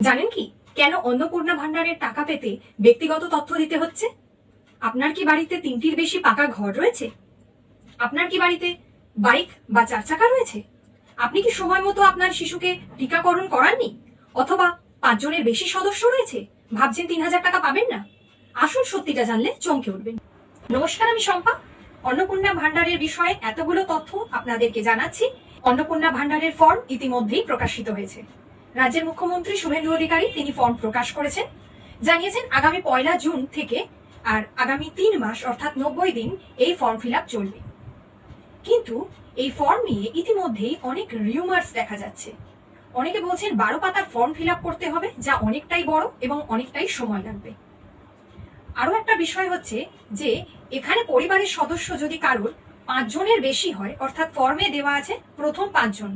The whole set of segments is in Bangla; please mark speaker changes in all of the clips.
Speaker 1: জানেন কি কেন অন্নপূর্ণা ভান্ডারের টাকা পেতে ব্যক্তিগত তথ্য দিতে হচ্ছে? আপনার কি বাড়িতে 3টির বেশি পাকা ঘর রয়েছে? আপনার কি বাড়িতে বাইক বা 4 চাকা রয়েছে? আপনি কি সময় মতো আপনার শিশুকে টিকাকরণ করাননি? অথবা 5 জনের বেশি সদস্য রয়েছে, ভাবছেন 3000 টাকা পাবেন না? আসল সত্যিটা জানলে চমকে উঠবেন। নমস্কার, আমি শম্পা। অন্নপূর্ণা ভান্ডারের বিষয়ে এতগুলো তথ্য আপনাদেরকে জানাচ্ছি। অন্নপূর্ণা ভান্ডারের ফর্ম ইতিমধ্যেই প্রকাশিত হয়েছে। রাজ্যের মুখ্যমন্ত্রী শুভেন্দু অধিকারী তিনি ফর্ম প্রকাশ করেছেন, জানিয়েছেন আগামী 1 জুন থেকে আর আগামী 3 মাস অর্থাৎ 90 দিন এই ফর্ম ফিল আপ চলবে। কিন্তু এই ফর্ম নিয়ে ইতিমধ্যেই অনেক রিউমার্স দেখা যাচ্ছে। অনেকে বলছেন 12 পাতার ফর্ম ফিল আপ করতে হবে, যা অনেকটাই বড় এবং অনেকটাই সময় লাগবে। আরো একটা বিষয় হচ্ছে যে এখানে পরিবারের সদস্য যদি কারোর 5 জনের বেশি হয়, অর্থাৎ ফর্মে দেওয়া আছে প্রথম 5 জন,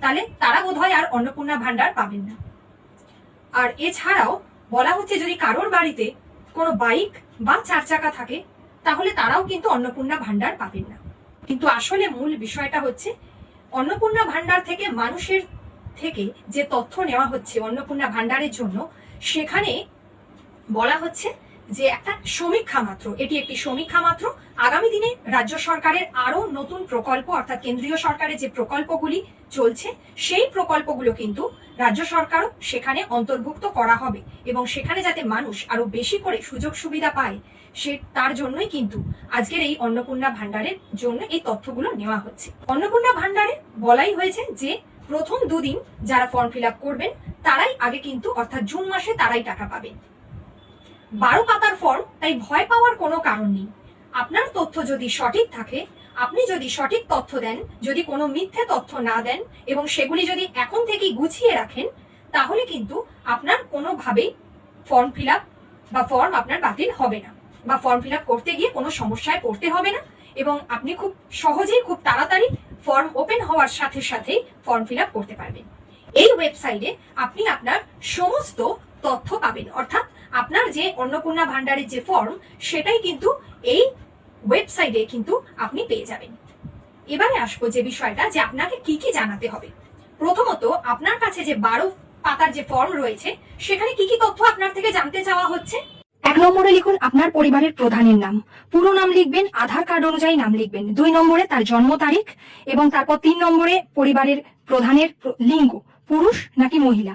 Speaker 1: তাহলে তারা বোধহয় আর অন্নপূর্ণা ভান্ডার পাবেন না। আর এছাড়াও বলা হচ্ছে যদি কারোর বাড়িতে কোনো বাইক বা 4 চাকা থাকে, তাহলে তারাও কিন্তু অন্নপূর্ণা ভান্ডার পাবেন না। কিন্তু আসলে মূল বিষয়টা হচ্ছে অন্নপূর্ণা ভান্ডার থেকে মানুষের থেকে যে তথ্য নেওয়া হচ্ছে অন্নপূর্ণা ভান্ডারের জন্য, সেখানে বলা হচ্ছে যে একটা সমীক্ষা মাত্র, এটি একটি সমীক্ষা মাত্র। আগামী দিনে রাজ্য সরকারের আরো নতুন প্রকল্প, অর্থাৎ কেন্দ্রীয় সরকারের যে প্রকল্পগুলি চলছে, সেই প্রকল্পগুলো কিন্তু রাজ্য সরকারও সেখানে অন্তর্ভুক্ত করা হবে এবং সেখানে যাতে মানুষ আরো বেশি করে সুযোগ সুবিধা পায়, সে তার জন্যই কিন্তু আজকের এই অন্নপূর্ণা ভান্ডারের জন্য এই তথ্যগুলো নেওয়া হচ্ছে। অন্নপূর্ণা ভান্ডারে বলাই হয়েছে যে প্রথম 2 দিন যারা ফর্ম ফিল আপ করবেন তারাই আগে কিন্তু, অর্থাৎ জুন মাসে তারাই টাকা পাবেন। 12 পাতার ফর্ম, তাই ভয় পাওয়ার কোনো কারণ নেই। আপনার তথ্য যদি সঠিক থাকে, আপনি যদি সঠিক তথ্য দেন, যদি কোনো মিথ্যে তথ্য না দেন এবং সেগুলি যদি এখন থেকেই গুছিয়ে রাখেন, তাহলে কিন্তু আপনার কোনোভাবেই ফর্ম ফিল আপ বা ফর্ম আপনার বাতিল হবে না, বা ফর্ম ফিল আপ করতে গিয়ে কোনো সমস্যায় পড়তে হবে না এবং আপনি খুব সহজেই, খুব তাড়াতাড়ি ফর্ম ওপেন হওয়ার সাথে সাথেই ফর্ম ফিল আপ করতে পারবেন। এই ওয়েবসাইটে আপনি আপনার সমস্ত তথ্য পাবেন, অর্থাৎ আপনার যে অন্নপূর্ণা ভান্ডারের যে ফর্ম, সেটাই কিন্তু এই ওয়েবসাইটে কিন্তু আপনি পেয়ে যাবেন। এবারে আসবো যে বিষয়টা, যে আপনাকে কি কি জানাতে হবে। প্রথমত, আপনার কাছে যে 12 পাতার যে ফর্ম রয়েছে, সেখানে কি কি তথ্য আপনার থেকে জানতে চাওয়া হচ্ছে। 1 নম্বরে লিখুন আপনার পরিবারের প্রধানের নাম, পুরো নাম লিখবেন, আধার কার্ড অনুযায়ী নাম লিখবেন। 2 নম্বরে তার জন্ম তারিখ এবং তারপর 3 নম্বরে পরিবারের প্রধানের লিঙ্গ, পুরুষ নাকি মহিলা।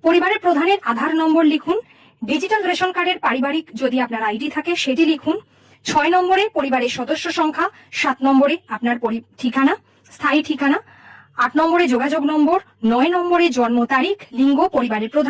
Speaker 1: পরিবারের প্রধানের আধার নম্বর লিখুন। ডিজিটাল রেশন কার্ডের পারিবারিক যদি আপনার আইডি থাকে সেটি লিখুন। 6 নম্বরে পরিবারের সদস্য সংখ্যা, 7 নম্বরে আপনার ঠিকানা, স্থায়ী ঠিকানা, 8 নম্বরে যোগাযোগ নম্বর, 9 নম্বরে জন্ম তারিখ, লিঙ্গ, পরিবারের প্রধানের